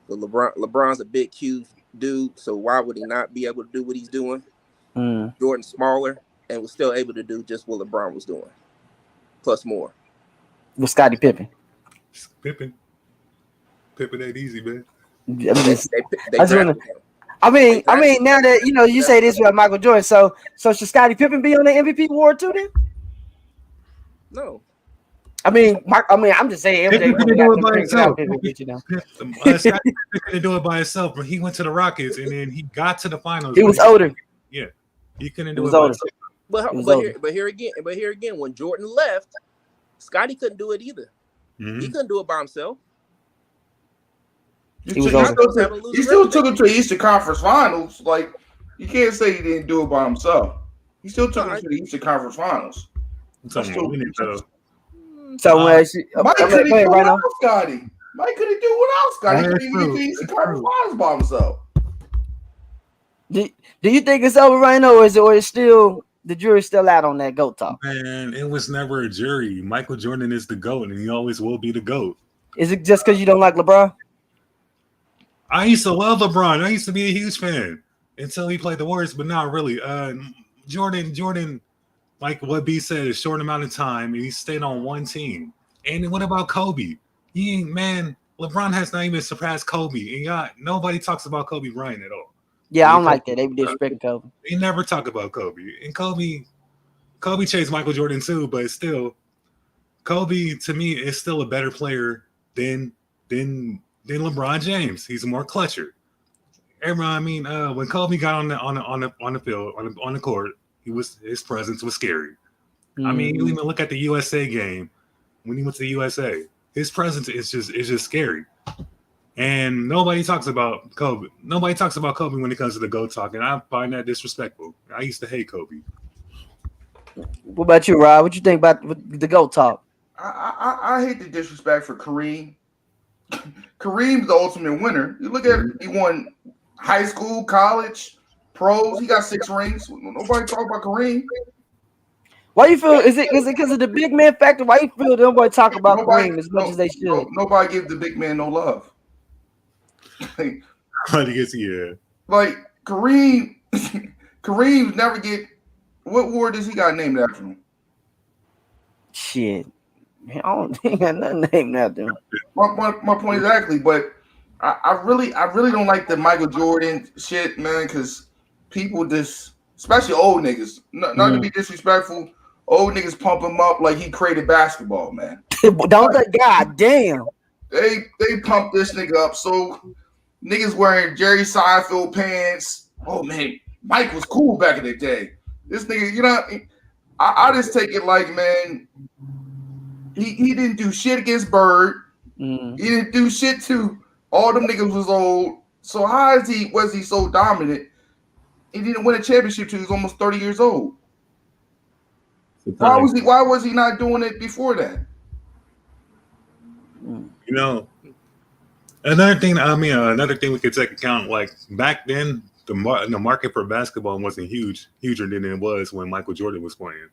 But LeBron's a big, huge dude, so why would he not be able to do what he's doing? Jordan's smaller and was still able to do just what LeBron was doing, plus more. With Scottie Pippen. Pippen ain't easy, man. I mean, now that you say this about Michael Jordan, so should Scottie Pippen be on the MVP award too? Then no. I'm just saying. Pippen couldn't do it by himself. Scottie couldn't do it by himself, but he went to the Rockets and then he got to the finals. He was older. Yeah, he couldn't do it by himself. But here again, when Jordan left, Scottie couldn't do it either. Mm-hmm. He couldn't do it by himself. He still took him to the Eastern Conference Finals. Like, you can't say he didn't do it by himself. He still took him to the Eastern Conference Finals. So Mike couldn't do without Scottie. Mike couldn't do without Scottie. He couldn't even get to the Eastern Conference Finals by himself. Do you think it's over right now, or is still the jury's still out on that GOAT talk? Man, it was never a jury. Michael Jordan is the GOAT, and he always will be the GOAT. Is it just because you don't like LeBron? I used to love LeBron. I used to be a huge fan until he played the Warriors, but not really. Jordan, like what B said, a short amount of time, and he stayed on one team. And what about Kobe? LeBron has not even surpassed Kobe, and nobody talks about Kobe Bryant at all. Yeah, I don't like that. They disrespect Kobe. They never talk about Kobe. And Kobe chased Michael Jordan too, but still, Kobe to me is still a better player than LeBron James. He's a more clutcher. When Kobe got on the field, on the court, his presence was scary. You even look at the USA game when he went to the USA. His presence is just scary. And nobody talks about Kobe. Nobody talks about Kobe when it comes to the GOAT talk, and I find that disrespectful. I used to hate Kobe. What about you, Rob? What you think about the GOAT talk? I hate the disrespect for Kareem. Kareem's the ultimate winner. You look at it, he won high school, college, pros. He got 6 rings. Nobody talk about Kareem. Why you feel? Is it because of the big man factor? Why you feel nobody talk about Kareem as much as they should? Nobody give the big man no love. Like Kareem never get. What award does he got named after him? Shit, man, I don't think I got nothing named after him. My point exactly, but I really don't like the Michael Jordan shit, man, because people especially old niggas, not to be disrespectful, old niggas pump him up like he created basketball, man. Don't they? God damn. They pump this nigga up so niggas wearing Jerry Seinfeld pants. Oh man, Mike was cool back in the day. This nigga, I just take it like, man, he didn't do shit against Bird. He didn't do shit to all them niggas was old. So how was he so dominant? He didn't win a championship till he was almost 30 years old. Why was he not doing it before that? Another thing we could take account, like back then, the market for basketball wasn't huger than it was when Michael Jordan was playing.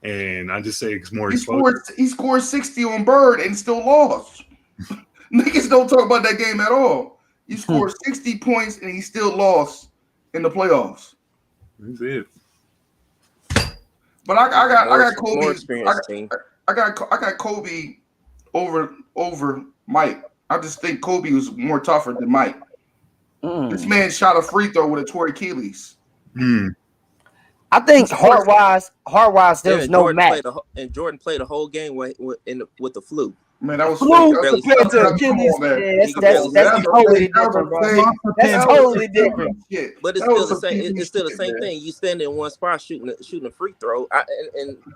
And I just say it's more exposure. He scored 60 on Bird and still lost. Niggas don't talk about that game at all. He scored 60 points and he still lost in the playoffs. That's it. But I got Kobe. I got Kobe over Mike. I just think Kobe was more tougher than Mike. This man shot a free throw with a torn Achilles. I think heart wise, there Yeah, was no match. Jordan played a whole game with the flu. Man, that was fake. Flu barely compared to Come Achilles, on, man. yeah, He could barely that's stop. totally That different, bro. was a fake. That's That totally was different. shit. But it's That still was the some same. TV It's still the shit, same man. thing. You stand in one spot shooting a free throw.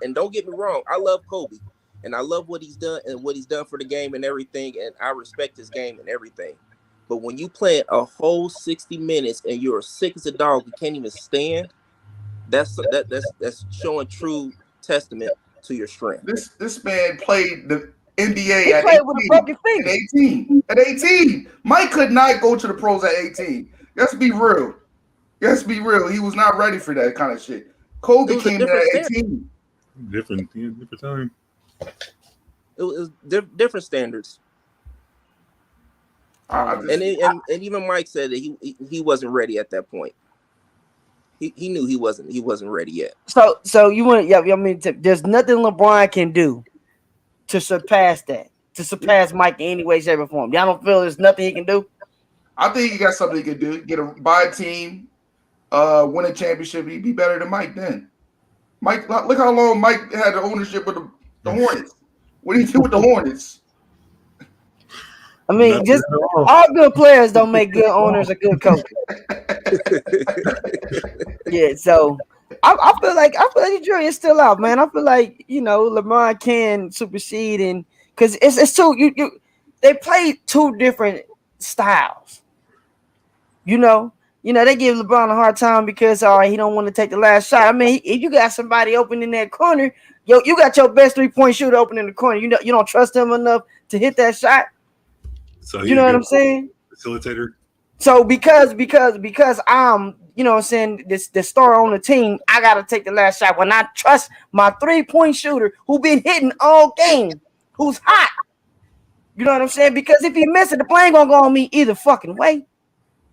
And don't get me wrong. I love Kobe, and I love what he's done and what he's done for the game and everything. And I respect his game and everything. But when you play a whole 60 minutes and you're sick as a dog, you can't even stand. That's showing true testament to your strength. This man played the NBA He at played with a 18. broken finger. At 18. Mike could not go to the pros at 18. Let's be real. He was not ready for that kind of shit. Kobe It was a came there different at standard. 18. Different time. It was different standards. And even Mike said that he wasn't ready at that point. He knew he wasn't ready yet. So you want? Yeah, I mean, there's nothing LeBron can do to surpass that. To surpass Mike in any way, shape, or form. Y'all don't feel there's nothing he can do? I think he got something he could do. Buy a team, win a championship. He'd be better than Mike then. Mike, look how long Mike had the ownership with the Hornets. What did he do with the Hornets? I mean, just all good players don't make good owners or good coaches. Yeah, so I feel like the jury is still out, man. I feel like LeBron can supersede, and because it's two they play two different styles. They give LeBron a hard time because he don't want to take the last shot. I mean, if you got somebody open in that corner, you got your best 3-point shooter open in the corner. You don't trust him enough to hit that shot. So you know what I'm saying? Facilitator. So because I'm what I'm saying, the star on the team, I gotta take the last shot when I trust my 3-point shooter who been hitting all game, who's hot. You know what I'm saying? Because if he misses, the plane gonna go on me either fucking way.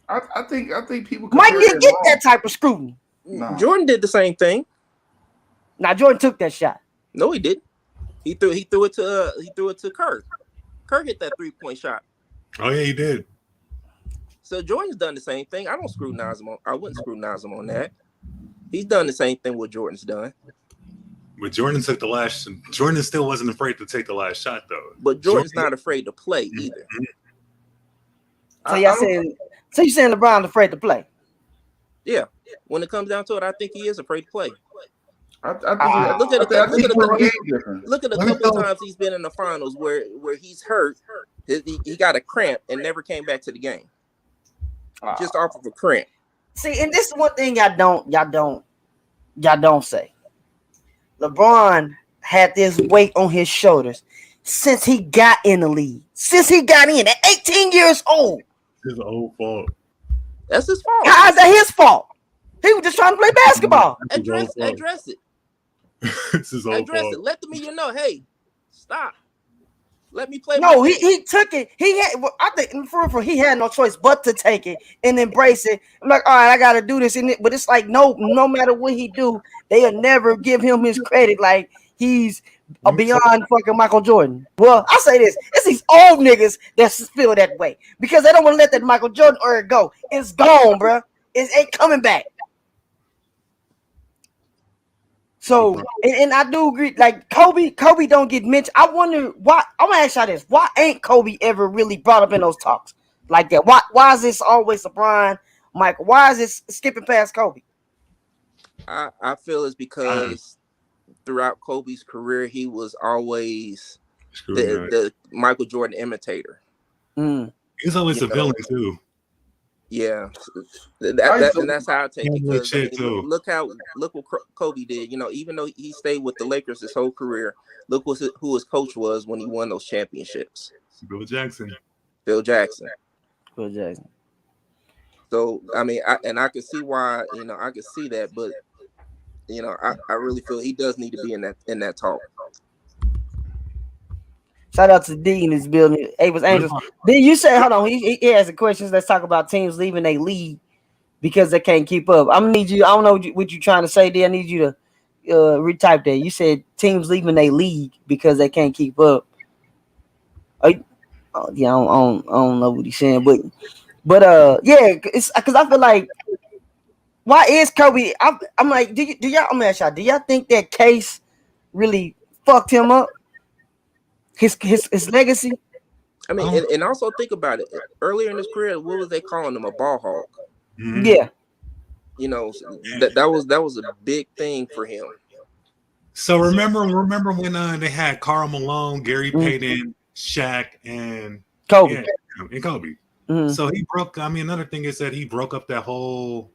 I think people Mike didn't get that type of scrutiny. No. Jordan did the same thing. Now Jordan took that shot. No, he didn't. He threw it to Kirk. Kirk hit that 3-point shot. Oh yeah, he did. So Jordan's done the same thing. I wouldn't scrutinize him on that. He's done the same thing what Jordan's done. But Jordan still wasn't afraid to take the last shot though. But Jordan's not afraid to play either. So you're saying LeBron's afraid to play? Yeah. When it comes down to it, I think he is afraid to play. Look at a couple of times he's been in the finals where he's hurt. He got a cramp and never came back to the game. Just off of a cramp. See, and this is one thing y'all don't say. LeBron had this weight on his shoulders since he got in the league. Since he got in at 18 years old. His own fault. That's his fault. How is that his fault? He was just trying to play basketball. Address it. It's his own fault. It. Let the media know, hey, stop. Let me play. No, he took it. I think for he had no choice but to take it and embrace it. I'm like, all right, I gotta do this, but it's like no matter what he do, they'll never give him his credit. Like he's beyond fucking Michael Jordan. Well, I say this: it's these old niggas that feel that way because they don't want to let that Michael Jordan era go. It's gone, bro. It ain't coming back. So, and I do agree, like Kobe don't get mentioned. I wonder why. I'm gonna ask y'all this: why ain't Kobe ever really brought up in those talks like that? Why is this always LeBron, Michael? Why is this skipping past Kobe? I feel it's because throughout Kobe's career, he was always the Michael Jordan imitator. He's always a villain too. Yeah, and that's how I take it. Because look what Kobe did. Even though he stayed with the Lakers his whole career, look who his coach was when he won those championships. Phil Jackson. So I mean, I can see why. I can see that, but I really feel he does need to be in that talk. Shout out to D in this building. Avis Angels. D, you said, hold on. He has a question. Let's talk about teams leaving a league because they can't keep up. I'm gonna need you. I don't know what you're trying to say there. I need you to retype that. You said teams leaving a league because they can't keep up. I don't know what he's saying, but yeah, it's because I feel like Why is Kobe? I'm like, do y'all? I'm gonna ask y'all. Do y'all think that case really fucked him up? His legacy. I mean, and also think about it. Earlier in his career, what was they calling him? A ball hog. Mhm. Yeah. You know, that was a big thing for him. So remember when they had Karl Malone, Gary Mhm. Payton, Shaq, and Kobe. and Kobe. Mhm. So he broke. I mean, another thing is that he broke up that whole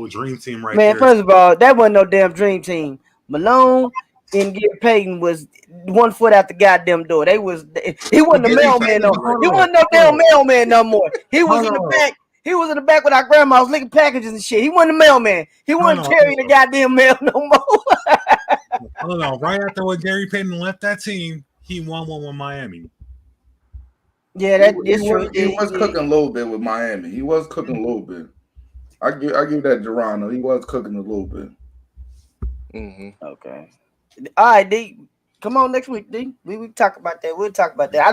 dream team right Man, there. first of all, that wasn't no damn dream team. Malone and Gary Payton was 1 foot out the goddamn door. He wasn't the mailman no. He wasn't no damn mailman no more. He was in the back. He was in the back with our grandmas licking packages and shit. He wasn't the mailman. He wasn't carrying the goddamn mail no more. Hold on. Right after when Gary Payton left that team, he won one with Miami. Yeah, that's true. He was cooking a little bit with Miami. He was cooking a little bit. I give that Geronimo. He was cooking a little bit. Mm-hmm. Okay. All right, D. Come on next week, D. We talk about that. We'll talk about that. I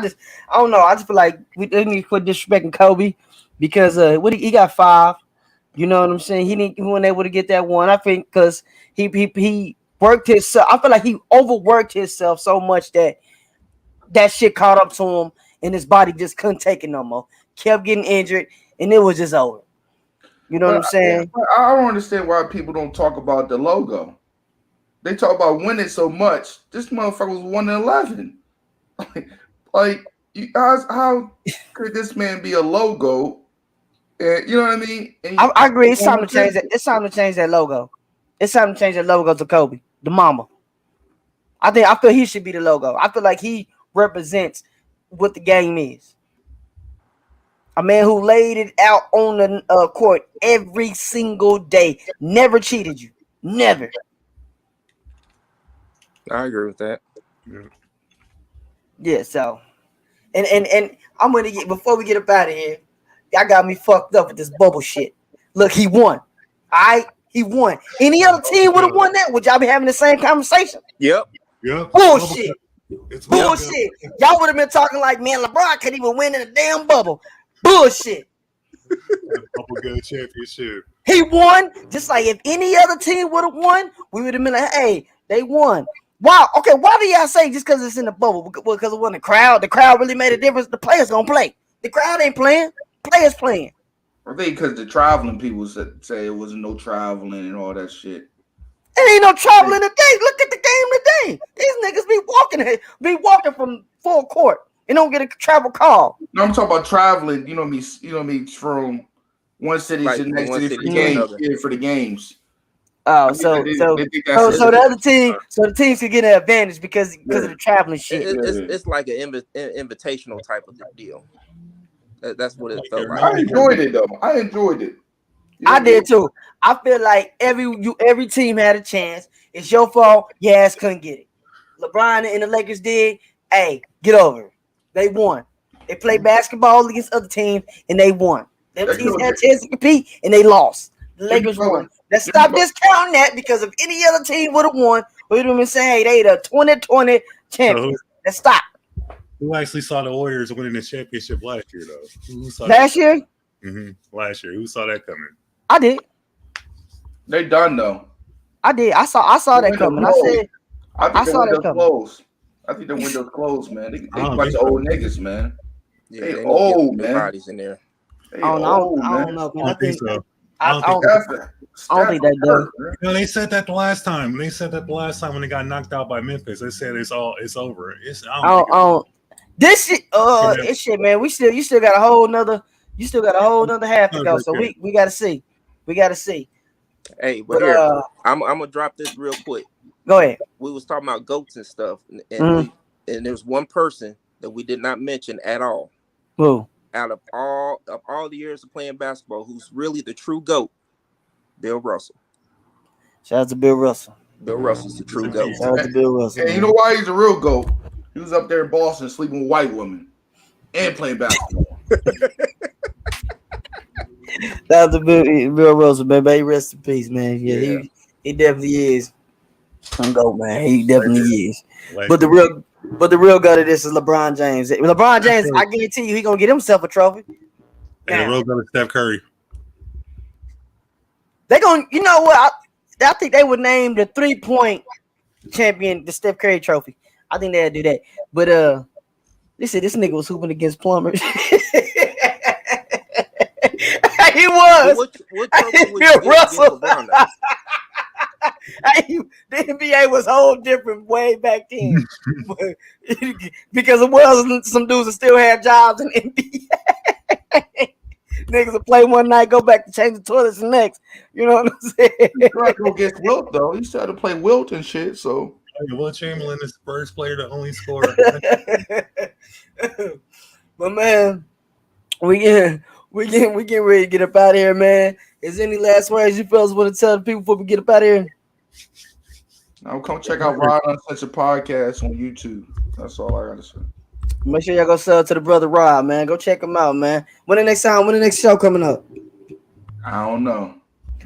don't know. I just feel like we need to quit disrespecting Kobe because he got 5. You know what I'm saying? He wasn't able to get that one. I think because he worked himself. I feel like he overworked himself so much that shit caught up to him and his body just couldn't take it no more. Kept getting injured and it was just over. You know what I'm saying? I don't understand why people don't talk about the logo. They talk about winning so much. This motherfucker was 1-11. Like, how could this man be a logo? And you know what I mean? I agree. It's time to change that. It's time to change that logo. It's time to change that logo to Kobe, the mama. I feel he should be the logo. I feel like he represents what the game is. A man who laid it out on the court every single day. Never cheated you. Never. I agree with that. Yeah, so. And I'm going to get, before we get up out of here, y'all got me fucked up with this bubble shit. Look, he won. All right? He won. Any other team would have won that. Would y'all be having the same conversation? Yep. Bullshit. It's bullshit. Y'all would have been talking like, man, LeBron couldn't even win in a damn bubble. Bullshit. Bubble Good championship. He won. Just like if any other team would have won, we would have been like, hey, they won. Wow. Okay, why do y'all say just because it's in the bubble? Because it wasn't the crowd. The crowd really made a difference. The players gonna play. The crowd ain't playing. Players playing. I think because the traveling people say it wasn't no traveling and all that shit. It ain't no traveling today. Look at the game today. These niggas be walking from full court and don't get a travel call. No, I'm talking about traveling. You know me from one city to the next city for the game. For the games. Oh, so the other team, so the teams can get an advantage because of the traveling shit. It's like an invitational type of deal. That's what it felt like. I enjoyed it though. I enjoyed it. I did too. I feel like every team had a chance. It's your fault. Your ass couldn't get it. LeBron and the Lakers did. Hey, get over it. They won. They played basketball against other teams and they won. Them teams had a chance to compete and they lost. The Lakers won. Let's stop discounting that because if any other team would have won, we would have been saying, hey, they the 2020 champions. Let's stop. Who actually saw the Warriors winning the championship last year, though? Who saw last year? Mm-hmm. Last year. Who saw that coming? I did. They done though. I did. I saw that coming. I said I saw that coming. Closed. I think the window's closed, man. They a bunch of old niggas, man. Yeah, they old, man. Bodies in there. I don't know. Man. I think so. I don't think they do. You know, they said that the last time. They said that the last time when they got knocked out by Memphis. They said it's over. This shit, man. You still got a whole nother half to go. So we gotta see. Hey, but here I'm gonna drop this real quick. Go ahead. We was talking about goats and stuff, and there's one person that we did not mention at all. Who? Out of all the years of playing basketball, who's really the true GOAT? Bill Russell. Shout out to Bill Russell. Bill Russell's the true GOAT. Shout out to Bill Russell. And you know why he's a real GOAT? He was up there in Boston sleeping with white women and playing basketball. Shout out to Bill Russell, man. He rest in peace, man. Yeah. He definitely is. I'm GOAT, man. He definitely is. But the real gut of this is LeBron James. LeBron James, I guarantee you, he gonna get himself a trophy. And the real gut is Steph Curry. They gonna, you know what? I think they would name the 3-point champion the Steph Curry Trophy. I think they'd do that. But they said this nigga was hooping against plumbers. He But was. what trophy would you Bill give against Russell. LeBron though? The NBA was whole different way back then. Because it was some dudes that still had jobs in the NBA. Niggas will play one night, go back to change the toilets the next. You know what I'm saying? He tried to go against Wilt though. He started to play Wilt and shit. So Will Chamberlain is the first player to only score. But man, we getting ready to get up out of here, man. Is there any last words you fellas want to tell the people before we get up out of here? now come check out Rod Uncensored Podcast on YouTube. That's all I gotta say. Make sure y'all go sell to the brother Rob, man. Go check him out, man. When the next show coming up? I don't know.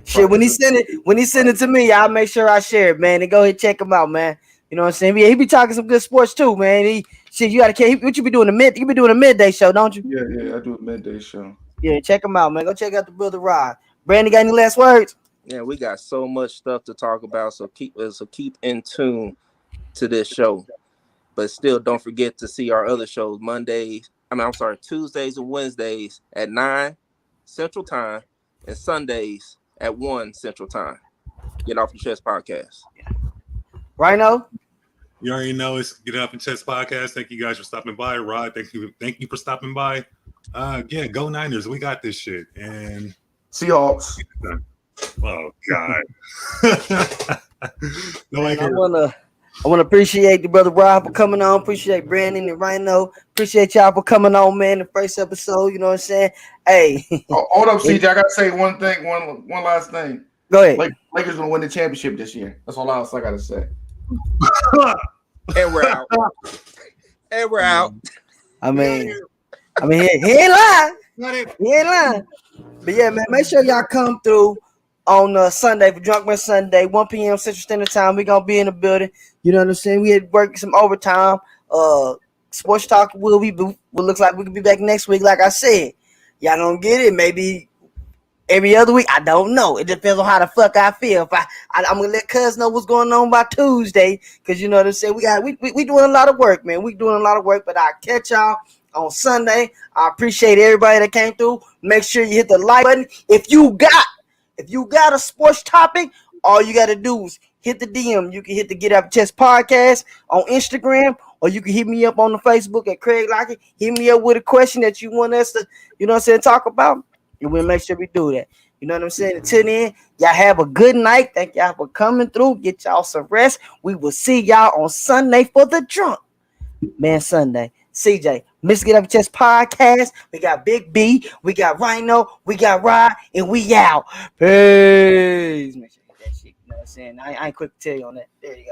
Shit, when he send it to me, I'll make sure I share it, man. And go ahead and check him out, man. You know what I'm saying? He be talking some good sports too, man. You gotta what you be doing you be doing a midday show, don't you? Yeah, I do a midday show. Yeah, check him out, man. Go check out the brother Rob. Brandon, got any last words? Yeah, we got so much stuff to talk about, so keep in tune to this show. But still, don't forget to see our other shows Tuesdays and Wednesdays at 9 Central Time and Sundays at 1 Central Time. Get Off Your Chest Podcast. Rhino? You already know it's Get Off Your Chest Podcast. Thank you guys for stopping by. Rod, thank you for stopping by. Yeah, go Niners. We got this shit. And Seahawks. Oh God. I wanna appreciate the brother Rob for coming on. Appreciate Brandon and Rhino. Appreciate y'all for coming on, man. The first episode, you know what I'm saying? Hey. Hold up, CJ. I gotta say one thing, one last thing. Go ahead. Lakers gonna win the championship this year. That's all else I gotta say. And we're out. And we're out. I mean, he ain't lying. He ain't lying. But yeah, man, make sure y'all come through on Sunday for Drunkman Sunday, 1 p.m. Central Standard Time. We're gonna be in the building. You know what I'm saying? We had worked some overtime. Sports Talk will looks like we could be back next week. Like I said, y'all don't get it. Maybe every other week. I don't know. It depends on how the fuck I feel. If I'm gonna let Cuz know what's going on by Tuesday, because you know what I'm saying. We doing a lot of work, man. We doing a lot of work, but I'll catch y'all on Sunday. I appreciate everybody that came through. Make sure you hit the like button. If you got a sports topic, all you gotta do is hit the DM. You can hit the Get Up Chest Podcast on Instagram, or you can hit me up on the Facebook at Craig Lockett. Hit me up with a question that you want us to, you know what I'm saying, talk about. And we'll make sure we do that. You know what I'm saying? Until then, y'all have a good night. Thank y'all for coming through. Get y'all some rest. We will see y'all on Sunday for the Drunk Man Sunday. CJ, Miss Get Up Chest Podcast. We got Big B. We got Rhino. We got Rod. And we out. Peace. Make sure you hit that shit. You know what I'm saying? I ain't quick to tell you on that. There you go.